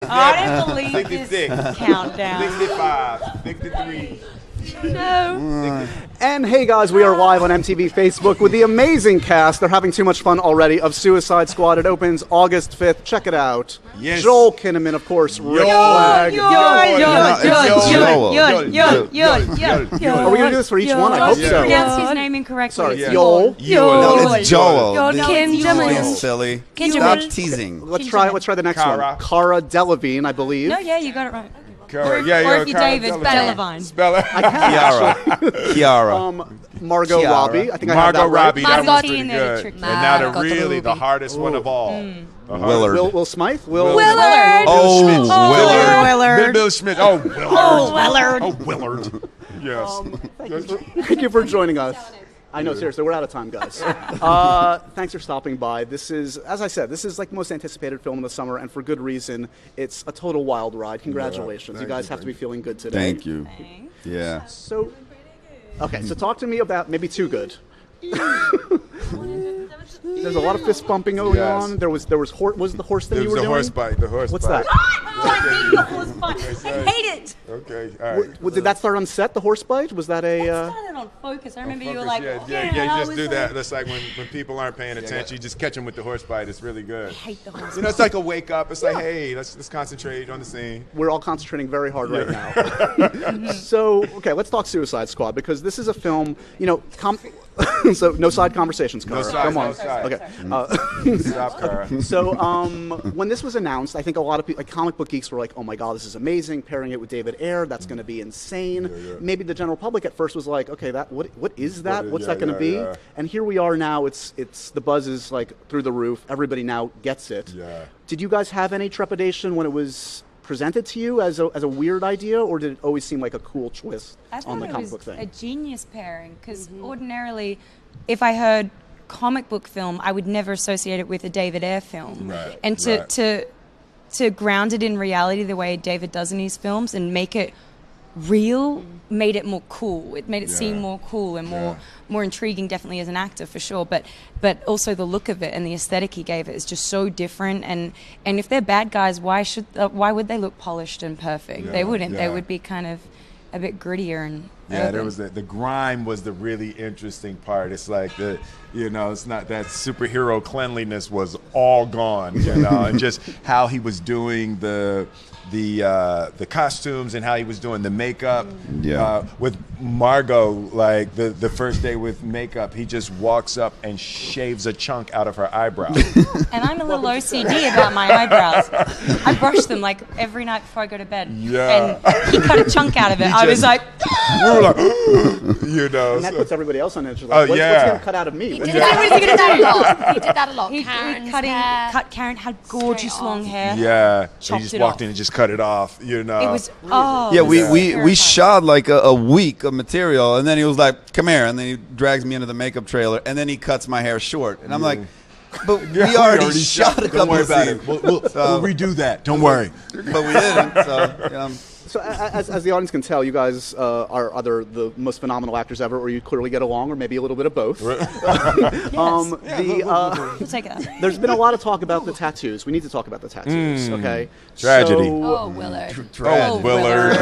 I don't believe 66. this countdown. 65, 63. No. And hey guys, we are live on MTV Facebook with the amazing cast. They're having too much fun already of Suicide Squad. It opens August 5th. Check it out. Yes. Joel Kinnaman, of course. Rick Flag. Are we going to do this for each one? I hope You so. pronounced his name incorrectly. Sorry, Yeah. Joel. No, it's Joel. Kim This Jong-un. is silly. Kim Stop Jong-un. teasing. Let's try the next Cara. one. Cara Delevingne, I believe. No, yeah, you got it right. Cara, Or if you're Cara David, Delevingne. Delevingne. Spell it. Kiara. Margot Kiara. Robbie. I think I have Margot that right. Robbie, that Margot was pretty in there, good. tricky. And now the Margot really the Robbie. hardest one of all. The Willard. Will Smith? Willard. Oh, Willard. Willard. Bill Schmidt. Oh, Willard. Oh, Willard. Oh, Willard. Yes. Thank you for joining us. I know, seriously, we're out of time, guys. Thanks for stopping by. This is, as I said, this is like the most anticipated film of the summer, and for good reason. It's a total wild ride. Congratulations. Yeah, you guys thank have you. to be feeling good today. Thank you. Yeah. So, okay, so talk to me about maybe too good. There's a lot of fist bumping going Yes. on. Was the horse thing It you was were the doing? horse bite. The horse What's bite. that? I hate it. Okay, all right. Did that start on set? The horse bite? Was that a? Started on Focus. I remember you were like, yeah, I just was do like, that. That's like when people aren't paying attention, you just catch them with the horse bite. It's really good. I hate the horse. You know, it's like a wake up. It's like, hey, let's concentrate on the scene. We're all concentrating very hard right now. So, okay, let's talk Suicide Squad because this is a film. You know, so no side conversations, Cara. side, Come on. no side. Okay. Stop, Cara. So when this was announced, I think a lot of people, like comic book geeks, were like, "Oh my God, this is amazing!" Pairing it with David Ayer, that's going to be insane. Maybe the general public at first was like, "Okay, what is that? What's that going to be?" yeah. And here we are now. It's the buzz is like through the roof. Everybody now gets it. Yeah. Did you guys have any trepidation when it was presented to you as a weird idea, or did it always seem like a cool twist I on thought the it comic was book thing? a genius pairing because ordinarily, if I heard comic book film, I would never associate it with a David Ayer film. Right, And right. to ground it in reality the way David does in his films and make it real made it more cool. It made it seem more cool and more intriguing, definitely as an actor for sure. But also the look of it and the aesthetic he gave it is just so different. And if they're bad guys, why would they look polished and perfect? They wouldn't. They yeah. would be kind of a bit grittier and Yeah, there urban. was the grime was the really interesting part. It's like it's not that superhero cleanliness was all gone, and just how he was doing the costumes and how he was doing the makeup. Yeah. With Margot, like the first day with makeup, he just walks up and shaves a chunk out of her eyebrow. And I'm a little OCD about my eyebrows. I brush them like every night before I go to bed. Yeah. And he cut a chunk out of it. I was just- like, We were like, And that puts everybody else on edge. Like, what's yeah. going to cut out of me? He did that a lot. He did that a lot. he Karen's cut hair. Karen had gorgeous Straight long off. hair. yeah, he Chopped just it walked off. in and just cut it off. It was Yeah, we terrifying. shot like a week of material, and then he was like, "Come here," and then he drags me into the makeup trailer, and then he cuts my hair short, and I'm like, "But we already shot a couple Don't worry of about scenes." it. We'll redo that. Don't worry. But we didn't. So So as the audience can tell, you guys are either the most phenomenal actors ever, or you clearly get along, or maybe a little bit of both. We'll take it. There's been a lot of talk about the tattoos. We need to talk about the tattoos, okay? Tragedy. So, Oh, Willard. Oh, Willard.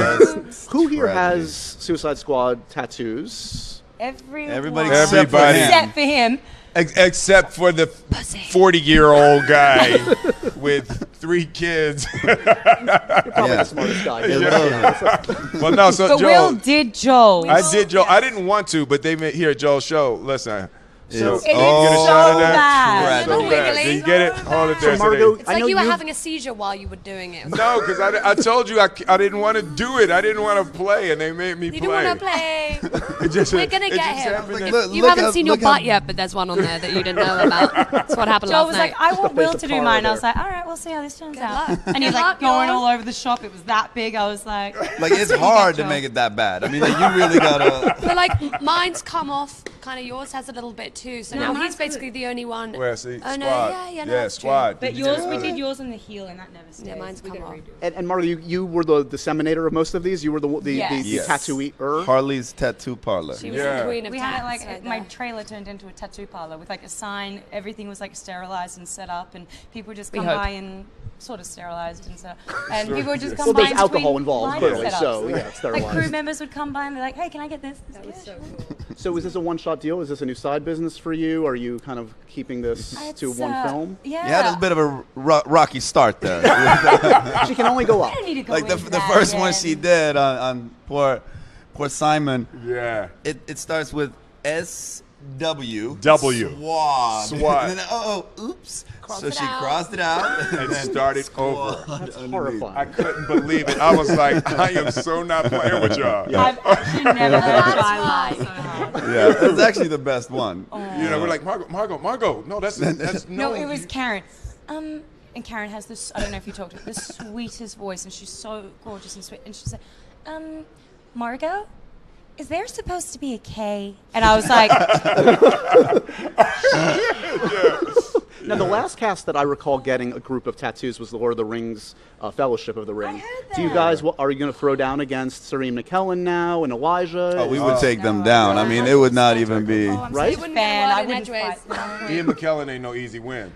who here Tragedy. has Suicide Squad tattoos? everybody, Everybody. Except for him. Except for the 40-year-old guy with 3 kids. You're probably the smartest guy. Well, no, so But Joel, Will did Joel. I did Joel. I didn't want to, but they made here Joel show. Listen. So It's- It is get a so shot of that. bad. So Little bad. wiggly. Did you get it? Hold it there. So Margot, It's I like know you were you've- having a seizure while you were doing it. No, because I told you I didn't want to do it. I didn't want to play, and they made me You play. don't want to play. It just- We're gonna it get just him. happened If that- you Look haven't how- seen your look how- butt yet, but there's one on there that you didn't know about. That's what happened Joel last was night. like, I want Will face to of do horror mine. I was there. like, all right, we'll see how this turns out. luck. And he was Good like luck, going y'all. all over the shop. It was that big. I was like, Like it's hard to make it that bad. I mean, like, you really gotta. But like mine's come off kind of yours has a little bit too. So No, now mine's he's basically the only one. Well, see, Oh, squad. no, yeah, no, that's true. squad. But yours, we did yours on the heel, and that never stayed. Yeah, mine's we come gotta off. redo it. And Margo, you were the disseminator of most of these. You were the Yes. the Yes. tattooer. Harley's tattoo parlor. She was Yeah. the queen of We had it tats like right my there. trailer turned into a tattoo parlor with like a sign. Everything was like sterilized and set up, and people would just come hope. by and sort of sterilized and set up. And people would just come Well, by. there's in alcohol between involved, line clearly, setups. so, yeah, it's Like crew sterilized. members would come by and be like, "Hey, can I get this?" That was so cool. So is this a one-shot deal? Is this a new side business for you? Are you kind of keeping this to one film? Yeah. You had a bit of a rocky start there. She can only go up. I don't need to go Like the into the that first one yet. she did on poor Simon. Yeah. It starts with SW. W. Swad. Swad. And then, oops. Crossed So it she out. crossed it out. And started over. That's I horrifying. couldn't believe it. I was like, I am so not playing with y'all. I've actually never heard That's Try why. laugh so hard. Yeah, that's actually the best one. You know, we're like, Margo. No, that's No, it was Karen. And Karen has this, I don't know if you talked to her, the sweetest voice, and she's so gorgeous and sweet. And she said, Margo, is there supposed to be a K? And I was like, Now, the last cast that I recall getting a group of tattoos was the Lord of the Rings Fellowship of the Ring. heard Do you that. guys, are you going to throw down against Serene McKellen now and Elijah? Oh, we would take them down. I mean, it would not even be oh, I'm Right? such a Wouldn't get a fan. word I in wouldn't edgeways. fight. No. Ian McKellen ain't no easy win.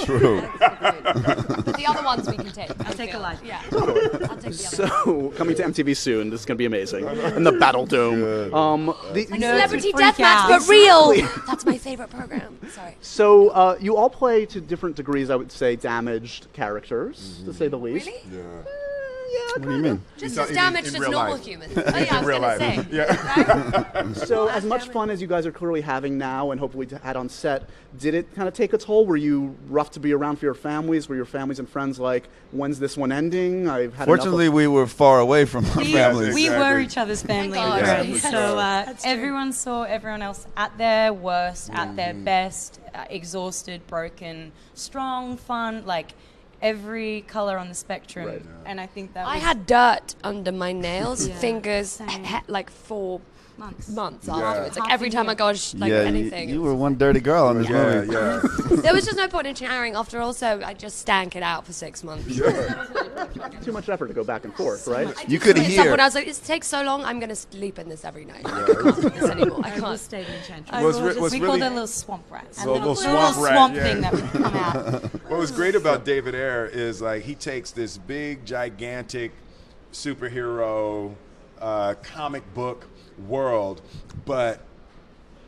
true. But the other ones we can take. I'll take Elijah. Yeah. I'll take the other. So, coming to MTV soon. This is going to be amazing. And the Battle Dome. Celebrity freak Deathmatch, out. but real. That's my favorite program. Sorry. So, you all play to different degrees, I would say, damaged characters, to say the least. Really? Yeah. Yeah, What do you mean? Just In- as damaged in as real normal life. humans. Oh, yeah, I was real going to life. say. Yeah. So, as much fun as you guys are clearly having now and hopefully had on set, did it kind of take a toll? Were you rough to be around for your families? Were your families and friends like, when's this one ending? I've had Fortunately, we were far away from our families. We Exactly. were each other's family God. and Yeah. friends. So everyone saw everyone else at their worst, at their best, exhausted, broken, strong, fun, like every color on the spectrum. Right. And I think that I was had dirt under my nails, Yeah. fingers, Same. like 4 months. months Yeah. afterwards. Like Half every a time year. I go, like yeah, anything. you were one dirty girl in this Yeah, movie. yeah. There was just no point in showering after all, so I just stank it out for 6 months. too much effort to go back and forth, right? You could At some hear. point I was like, this takes so long, I'm going to sleep in this every night. I can't do this anymore. I I will can't. stay in Enchantress. What's re- what's we really- called it a little swamp rat. And So a little little swamp rat, swamp yeah. thing that would come out. What was great about David Ayer is like he takes this big, gigantic superhero comic book world, but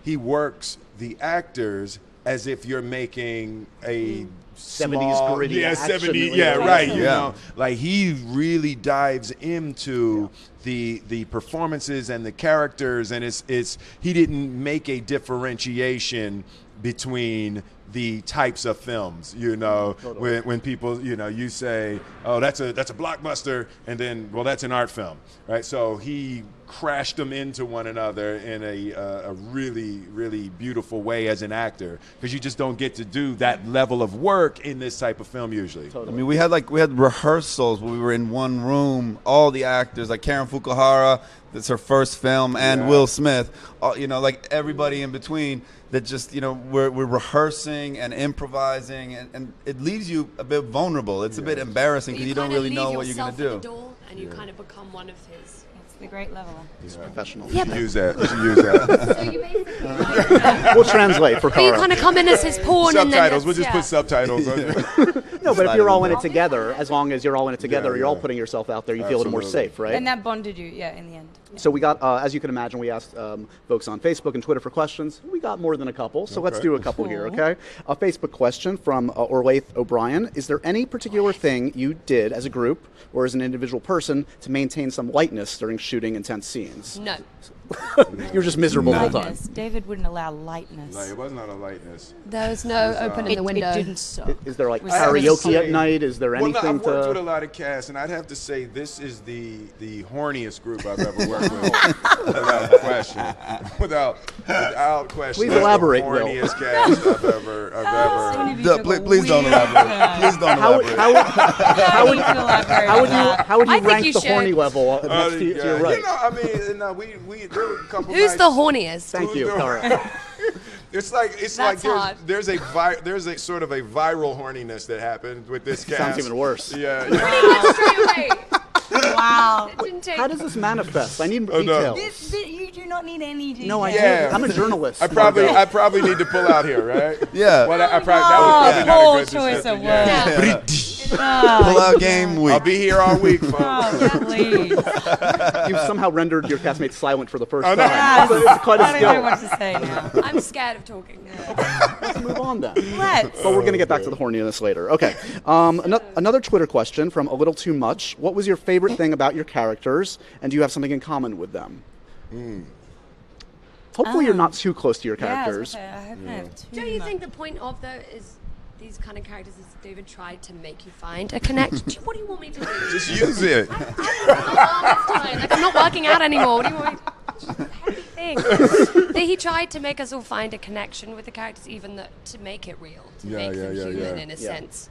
he works the actors as if you're making a 70s small, gritty yeah, action, 70s, yeah. yeah, right. You Yeah. know, like he really dives into the performances and the characters, and it's he didn't make a differentiation between the types of films, you know, when people, you know, you say, oh, that's a blockbuster, and then, well, that's an art film, right? So he crashed them into one another in a really, really beautiful way as an actor, because you just don't get to do that level of work in this type of film usually. I mean, we had rehearsals where we were in one room, all the actors, like Karen Fukuhara, that's her first film, and Yeah. Will Smith, you know, like everybody in between. That just, you know, we're rehearsing and improvising, and it leaves you a bit vulnerable. It's a bit embarrassing because you don't really know what you're going to do. And you kind of become one of his. It's the great leveler. He's professional. Yeah, but Use that. You should use that. so you basically We'll translate for but you Cara. kind of come in as his pawn and then Subtitles. We'll that's- just put subtitles. No, but if you're all in it together, as long as you're all in it together, Yeah, you're all yeah. putting yourself out there, you feel a little more Absolutely. safe, right? And that bonded you, yeah, in the end. So we got, as you can imagine, we asked folks on Facebook and Twitter for questions. We got more than a couple, so let's Okay. do a couple here, okay? A Facebook question from Orlaith O'Brien. Is there any particular thing you did as a group or as an individual person to maintain some lightness during shooting intense scenes? No. You were just miserable the whole time. Lightness. David wouldn't allow lightness. Like, it was not a lightness. There was no opening the window. It didn't suck. Is there like Was karaoke say- at night? Is there Well, anything no, I've worked with a to... lot of casts, and I'd have to say this is the horniest group I've ever worked without question. Without question. Please elaborate, The Will. horniest cast I've ever. Please don't elaborate. Please don't elaborate. How would you I think rank you the should. horny level next to your right? You know, I mean, no, we there were a couple Who's nights- the horniest? Thank you, Who's the- Cara. It's like That's hard. there's a sort of a viral horniness that happened with this cast. Sounds even worse. Yeah. Straight away. Wow. It didn't take. How does this manifest? I need no. details. You do not need any details. No, I Yeah. do. I'm a journalist. I probably need to pull out here, right? Yeah. Well, that was probably not poor a good choice decision. of Yeah. words. Pull out game I'll week. be here all week, folks. Oh, please. You've somehow rendered your castmates silent for the first Oh, time. no. Yes. But it's quite a I don't know skill. what to say now. I'm scared of talking. Let's move on then. Let's. But we're going to get back to the horniness later. Okay. Another Twitter question from A Little Too Much. What was your favorite thing about your characters, and do you have something in common with them? Hopefully you're not too close to your characters. Yeah, I hope I have too Don't you much. think the point of is these kind of characters is David tried to make you find a connection? What do you want me to do? Just use it. Like, I'm not working out anymore. What do you want me to It's just a heavy thing. That he tried to make us all find a connection with the characters, even to make it real, to Yeah, make yeah, them yeah, human yeah. in a sense.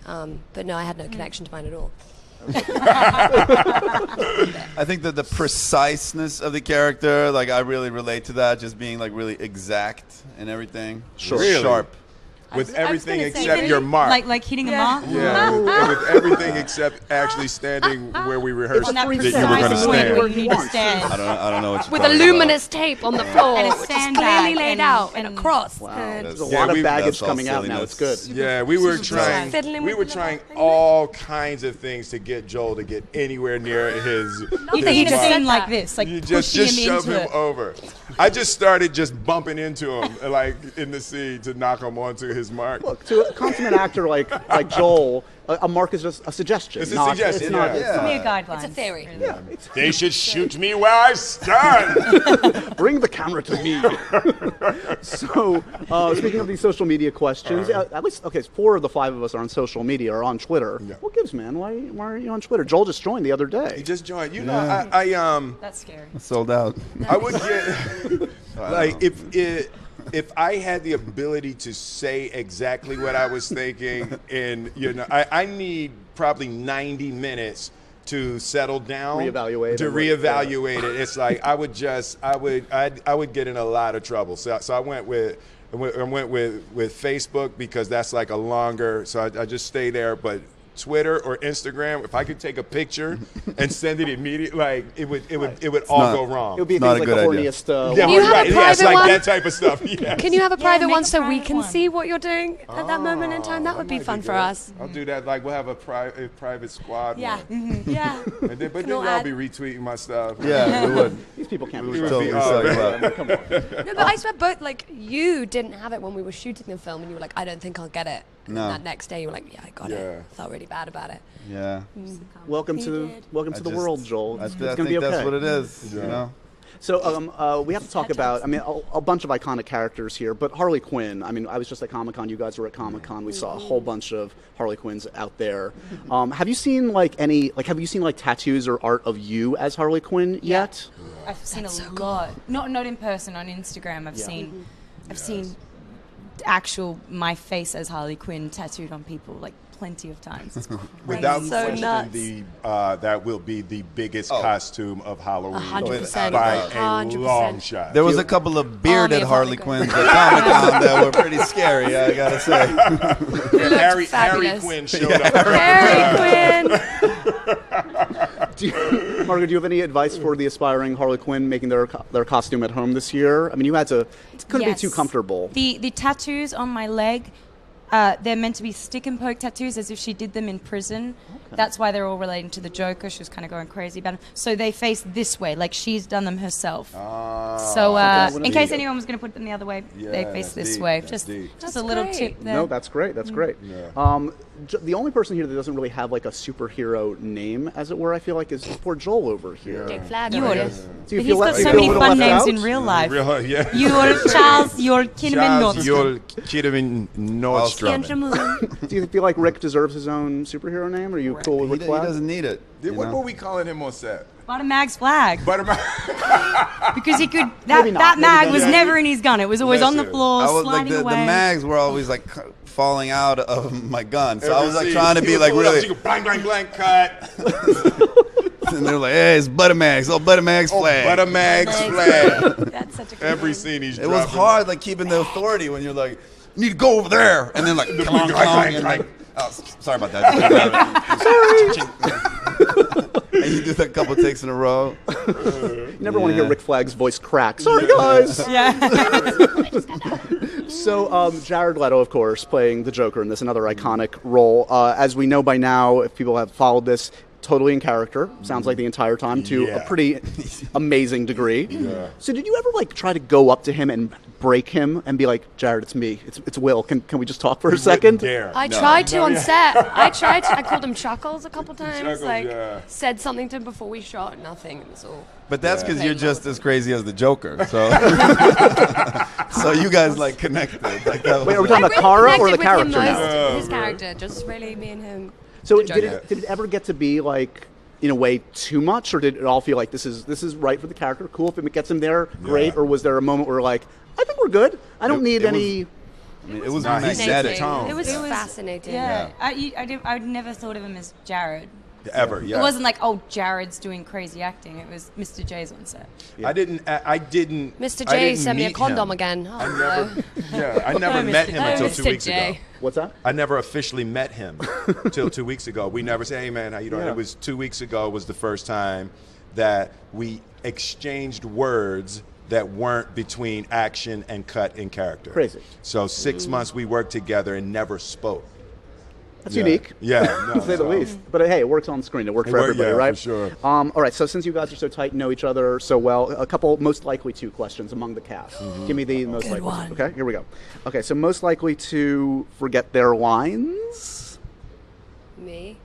But no, I had no connection to mine at all. I think that the preciseness of the character, like I really relate to that, just being like really exact and everything. Sure. Really? Sharp. With I was everything gonna say, except really? your mark. Like hitting a mark? Yeah, with everything except actually standing where we rehearsed On that that you precise were going to point stand. where you need to stand. I don't know what you're With talking a luminous tape on the floor, And a which is sandbag clearly laid and- out in a and- cross. Wow. And There's a Yeah, lot of we- baggage that's all coming out now. It's good. silliness. Yeah, we were trying. Fiddling We with were the trying little thing. all kinds of things to get Joel to get anywhere near his. You his need a mark. scene like this, like You pushing just him shove into him it. over. I just started just bumping into him, like in the scene, to knock him onto his mark. Look, to a consummate actor like Joel, a mark is just a suggestion. It's a not- suggestion, It's not, yeah. it's Give not- me a guideline. It's a theory. They should shoot me where I stand. Bring the camera to me. So, speaking of these social media questions, at least, okay, 4 of the 5 of us are on social media or on Twitter. Yeah. What gives, man? Why are you on Twitter? Joel just joined the other day. He just joined. You know, I That's scary. Sold out. I would get like if I had the ability to say exactly what I was thinking, and I need probably 90 minutes to settle down, Reevaluate to and reevaluate it. It's like I would get in a lot of trouble. So I went with Facebook because that's like a longer. So I just stay there, but. Twitter or Instagram, if I could take a picture and send it immediately, like it would all not- go wrong. It would be Not things a like the good idea. horniest. Yeah, You have a right. Yeah, it's private like one? that type of stuff. Yes. Can you have a private make one a so we private can one. see what you're doing at that moment in time? That would be might fun good. for us. I'll do that. Like we'll have a private squad. Yeah. one. Yeah. And then, but then all y'all add- be retweeting my stuff. Yeah, we would. These people can't We be would trusted. be Totally all suck right. about. No, but I swear, both like you didn't have it when we were shooting the film, and you were like, "I don't think I'll get it." And No. that next day, you were like, "Yeah, I got Yeah. it." I felt really bad about it. Yeah. Welcome to the world, Joel. I It's think gonna be okay. that's what it is. You know. So we have to talk about, I mean, a bunch of iconic characters here, but Harley Quinn. I mean, I was just at Comic-Con. You guys were at Comic-Con. We saw a whole bunch of Harley Quinns out there. Have you seen have you seen tattoos or art of you as Harley Quinn yet? I've seen a lot. Not in person. On Instagram, I've seen actual my face as Harley Quinn tattooed on people like plenty of times. It's Without crazy. So question, nuts. that will be the biggest costume of Halloween 100%. by a 100%. long shot. There was a couple of bearded of Harley Harley Quinns at Comic-Con that were pretty scary, I gotta say. Harry fabulous. Quinn showed up. Harry Quinn. Margaret, do you have any advice for the aspiring Harley Quinn making their costume at home this year? I mean, you had to. It couldn't Yes. be too comfortable. The tattoos on my leg, they're meant to be stick and poke tattoos, as if she did them in prison. That's why they're all relating to the Joker. She was kind of going crazy about them. So they face this way, like she's done them herself. So in case anyone was going to put them the other way, they face that's this deep. way. That's Just deep. just That's a little great. tip there. No, that's great. That's great. The only person here that doesn't really have like a superhero name, as it were, I feel like, is poor Joel over here. Jake Flagg. You over would. here. Do you But feel he's le- got do you so feel a many little fun left names in out? real life. Yeah. You're Charles, you're Kinnaman Charles Nordstrom. Kinnaman Nordstrom. drumming. Do you feel like Rick deserves his own superhero name? Or are you cool with He, Rick he Flag? doesn't need it. you What know? were we calling him on set? Butter Mag's flag. Buttermilk. Because he could. Maybe not. That Maybe mag not. was never in his gun. It was always on the Listen, floor, I was like sliding the away. mags were always like falling out of my gun, so I Every was like scene, trying to he be would like pull it up, really. she go blank, blank, blank, cut. And they're like, "Hey, it's Butter Mags. Oh, Butter Mags flag." Butter Mag's flag. That's such a good Every name. scene he's It was dropping. hard, like keeping the authority when you're like, "You need to go over there," and then like, clong, clong, and like, oh, sorry about that. And you do that a couple takes in a row. You never want to hear Yeah. Rick Flag's voice crack. Sorry, guys. Yeah. So, Jared Leto, of course, playing the Joker in this, another iconic role. As we know by now, if people have followed this, totally in character. Sounds like the entire time to Yeah. a pretty amazing degree. So, did you ever like try to go up to him and break him and be like, Jared, it's me, it's Will. Can we just talk for a second? Dare. I tried to on set. I called him Chuckles a couple times. Chuckles, like yeah. said something to him before we shot. Nothing. It was all. But that's Yeah. because you're just as crazy as the Joker. So, so you guys like connected. Like that was Wait, are we like- talking about Kara or the connected with character him now? most, Oh, his man. character, just really me and him. So, The did Joker. it ever get to be like, in a way, too much, or did it all feel like this is right for the character? Cool if it gets him there, great. Yeah. Or was there a moment where like, I think we're good. I don't need it any. I mean, it was Nah, he set the magnetic. tone. It was It was- fascinating. Yeah. I never thought of him as Jared. Ever, yeah. It wasn't like, oh, Jared's doing crazy acting. It was Mr. J's on set. I didn't. Mr. I J didn't sent me a meet condom him. again. I Oh, never. Yeah, I never met him Oh, until Mr. 2 weeks J. ago. What's that? I never officially met him till 2 weeks ago. We never said, "Hey, man, how you doing?" Yeah. It was 2 weeks ago was the first time that we exchanged words that weren't between action and cut in character. Crazy. So 6 months we worked together and never spoke. That's Yeah. unique. Yeah, no, to say the so- least. But hey, it works on screen. It worked for worked, everybody, yeah, right? for sure. All right. So since you guys are so tight, and know each other so well, a couple most likely to questions among the cast. Give me the most likely. one. Okay, here we go. Okay, so most likely to forget their lines. Me.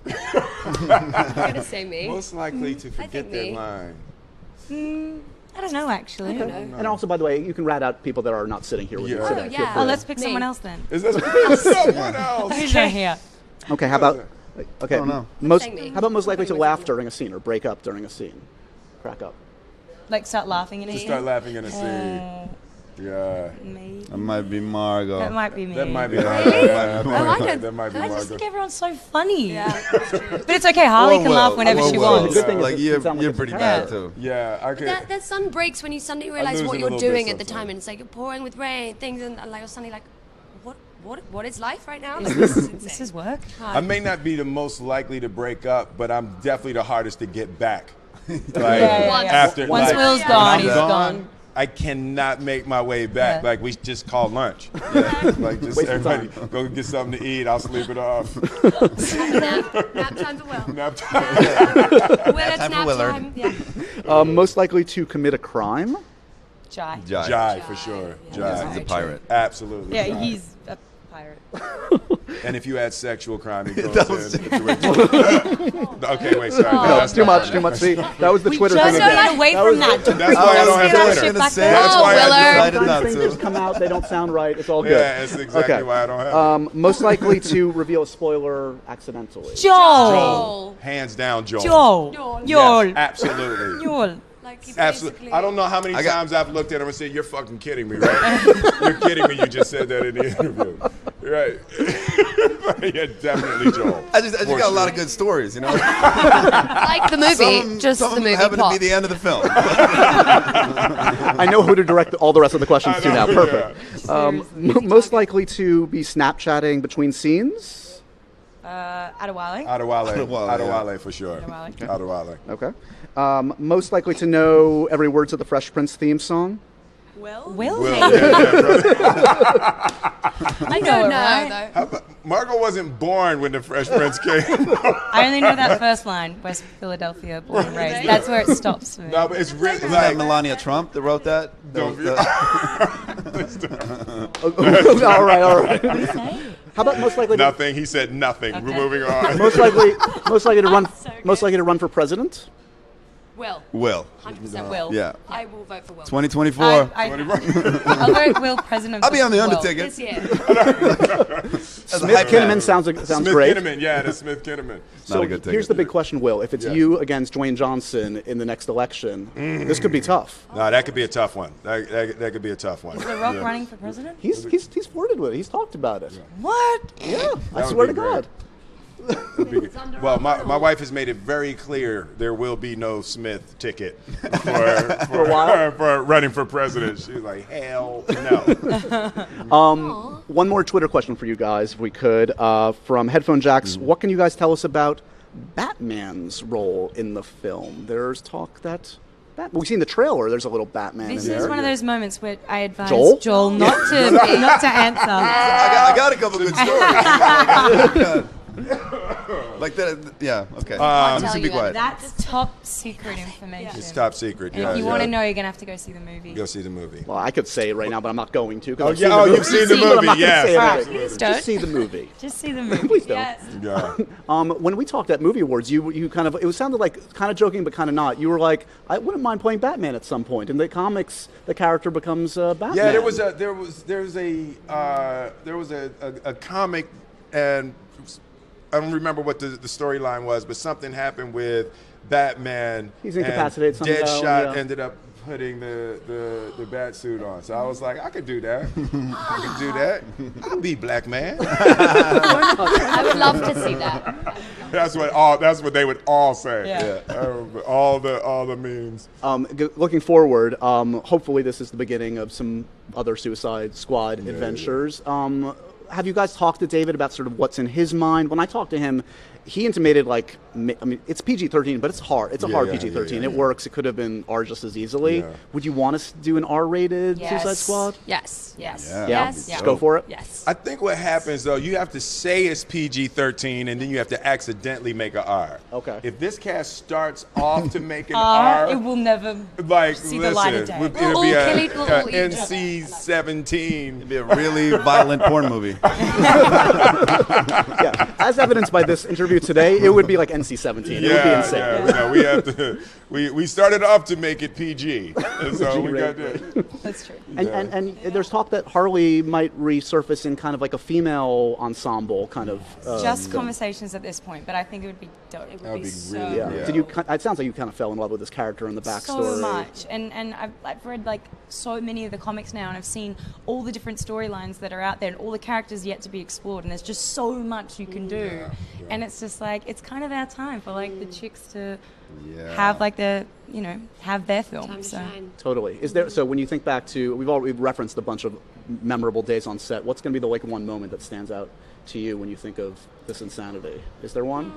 I'm gonna say me. Most likely to forget think their me. line. I don't know, actually. I don't know. And also, by the way, you can rat out people that are not sitting here with you Yeah. today. Oh, Feel yeah. free. Oh, let's pick Me. someone else then. Is that someone else? Who's not here? Okay, how about? Okay, don't know. most. saying me. How about most likely to I'm laugh saying during a scene or break up during a scene? Crack up. Like, start laughing in it. Start laughing in a scene. Yeah. Me. That might be Margot. That might be me. That might be. Really? Yeah, I like it. That might be I just Margot. think everyone's so funny. Yeah, that's true. But it's okay. Harley can laugh whenever she wants. The good thing is like it you're, sounds like you're it's pretty a bad character. too. Yeah, I could. The sun breaks when you suddenly realize losing what a you're little bit doing at the sometimes. time, and it's like you're pouring with rain, things, and like you're suddenly like, what is life right now? Like, this is This insane. is work. I may not be the most likely to break up, but I'm definitely the hardest to get back. Like yeah, yeah. after Once like, Will's when gone, I'm he's gone. I cannot make my way back. Yeah. Like we just call lunch. Like just Waste of everybody time. go get something to eat. I'll sleep it off. Nap time for Will. Nap time. Will, it's time for nap Willard. time. Yeah. Most likely to commit a crime. Jai. Jive. Jai for sure. He's Jai. a pirate. Absolutely. Yeah, Jai. he's a pirate. And if you add sexual crime, it That goes was- in. Okay, wait, sorry. Oh. That's Too not much. right. Too much. See, that was the We Twitter just thing. got again. away That from was- that. That's why I don't have That Twitter. shit back Say then. That's Oh, why I Willard. decided Sometimes not things to. just come out. They don't sound right. It's all good. Yeah, that's exactly Okay. why I don't have it. Most likely to reveal a spoiler accidentally. Joel. Hands down, Joel. Joel. Joel. Joel. Yes, absolutely. Joel. Like he Absolutely. basically. I don't know how many I got- times I've looked at him and said, "You're fucking kidding me, right? You're kidding me. You just said that in the interview, right?" Yeah, definitely, Joel. I just For got a lot sure. of good stories, you know. Like the movie, Some just of the them movie happen plot. to be the end of the film. I know who to direct all the rest of the questions to now. know, Perfect. Most likely to be Snapchatting between scenes. Adewale. Adewale. Adewale, Adewale for sure. Adewale. Adewale. Okay. Most likely to know every word to the Fresh Prince theme song. Will? Will, yeah, yeah, brother. I know don't it, know right? though. How about- Margot wasn't born when the Fresh Prince came. I only know that first line, West Philadelphia, born and raised. That's where it stops for me. No, but it's really Isn't that like. Melania Trump that wrote that? Don't be- All right. All right. How about most likely? To, Nothing. He said nothing. We're moving on. most likely to run. so good. Most likely to run for president. Will. Will. 100% Will. Yeah. I will vote for Will. 2024. I'll vote Will, president. I'll be on the Will. Undertaker. This year. Smith Kinnaman sounds Smith great. Kinnaman, yeah, the Smith Kinnaman. So Not a good ticket. here's the big question, Will. If it's you against Dwayne Johnson in the next election, this could be tough. No, that could be a tough one. That could be a tough one. Is The Rock running for president? He's flirted with it. He's talked about it. What? Yeah, I would swear be to great. God. Well, my wife has made it very clear there will be no Smith ticket for a while? for running for president. She's like, hell no. One more Twitter question for you guys, if we could, from Headphone Jacks. What can you guys tell us about Batman's role in the film? There's talk that we've seen the trailer. There's a little Batman This in is there. one of those moments where I advise Joel? Joel not to answer. I got a couple good stories. Like that, yeah. Okay. I'm just gonna be quiet. That's top secret information. It's top secret. And Yeah, if you yeah. want to know, you're gonna have to go see the movie. Go see the movie. Well, I could say it right now, but I'm not going to. Oh, I've yeah, seen the you've seen the but I'm movie, not gonna yes. say it. All right, Anyway. please don't. Just see the movie. Just see the movie. Please don't. Yes. Yeah. When we talked at Movie Awards, you kind of, it sounded like kind of joking, but kind of not. You were like, I wouldn't mind playing Batman at some point. In the comics, the character becomes Batman. Yeah, there was a comic, and I don't remember what the storyline was, but something happened with Batman. He's incapacitated and somehow, Deadshot yeah. ended up putting the bat suit on. So I was like, I could do that. I could do that. I'll be Black Man. I would love to see that. That's what they would all say. Yeah. All the memes. Looking forward, hopefully this is the beginning of some other Suicide Squad adventures. Have you guys talked to David about sort of what's in his mind? When I talked to him, he intimated like, I mean, it's PG-13, but it's hard. It's a hard PG-13. It works. It could have been R just as easily. Yeah. Would you want us to do an R-rated Suicide Squad? Yes. Yes. Yeah. Yes. Just go for it. Yes. I think what happens though, you have to say it's PG-13, and then you have to accidentally make an R. Okay. If this cast starts off to make an It R, will never like see the light of listen, day. it'll be We'll all eat each other. NC-17. It'd be a really violent porn movie. Yeah. As evidenced by this interview today, it would be like NC-17. It would be insane. Yeah. We have to. We started off to make it PG, and so we got to. That's true. And there's talk that Harley might resurface in kind of like a female ensemble kind of. Just conversations at this point, but I think it would be dope. It would be so really Yeah. Yeah. Did you? It sounds like you kind of fell in love with this character and the backstory. So much, and I've read like so many of the comics now, and I've seen all the different storylines that are out there, and all the characters yet to be explored, and there's just so much you can do, and it's just like it's kind of our time for like the chicks to have like have their film. Time to So shine. Totally. Is there? So when you think back to, we've referenced a bunch of memorable days on set. What's going to be the like one moment that stands out to you when you think of this insanity? Is there one?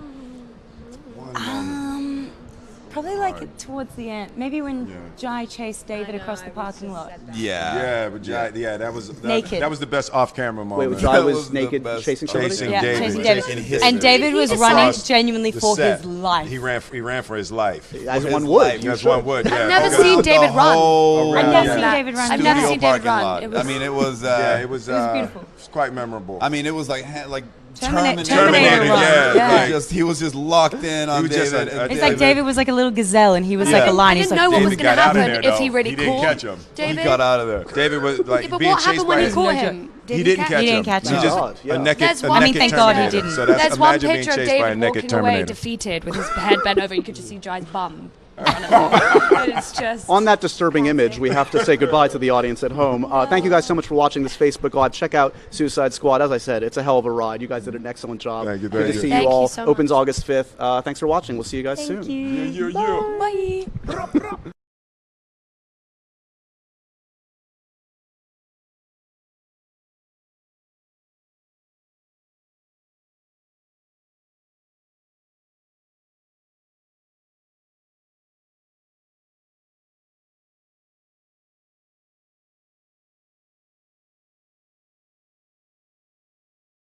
probably like towards the end, maybe when Jai chased David across the parking lot. Yeah, but that was Naked. That was the best off-camera moment. Wait, Jai That was was the naked best. chasing somebody? Chasing Yeah, David. chasing David. Chasing his- And David was He running Across genuinely the for set. his life. He ran for his life. As his one would. life. You As should. one would. Yeah. I've never Because- seen David run. I've never Yeah. seen David run. I've never Studio seen David parking run. lot. It was- I mean, it was. Yeah, it was beautiful. It's quite memorable. I mean, it was like Terminator Terminator, run. yeah. He was just locked in on was just David. a- and It's like David was like a little gazelle, and he was like a lion. I He's didn't like, know what was David going to got out of happen there, if he though. really He didn't caught catch him. David. He got out of there. David was like Yeah, but being what chased happened by when he his caught ninja. him? He didn't catch He him. didn't catch He him. just God, yeah. a naked. There's a one- I mean, naked thank God he Terminator. didn't. So that's There's one imagine being picture of chased by a David naked walking away Terminator. defeated with his head bent over. You could just see Jai's bum. But it's just. On that disturbing image, we have to say goodbye to the audience at home. Thank you guys so much for watching this Facebook Live. Check out Suicide Squad. As I said, it's a hell of a ride. You guys did an excellent job. Thank you, Good thank to you. see Thank you you all. so Opens much. August 5th. Thanks for watching. We'll see you guys soon. thank you. Yeah. Bye.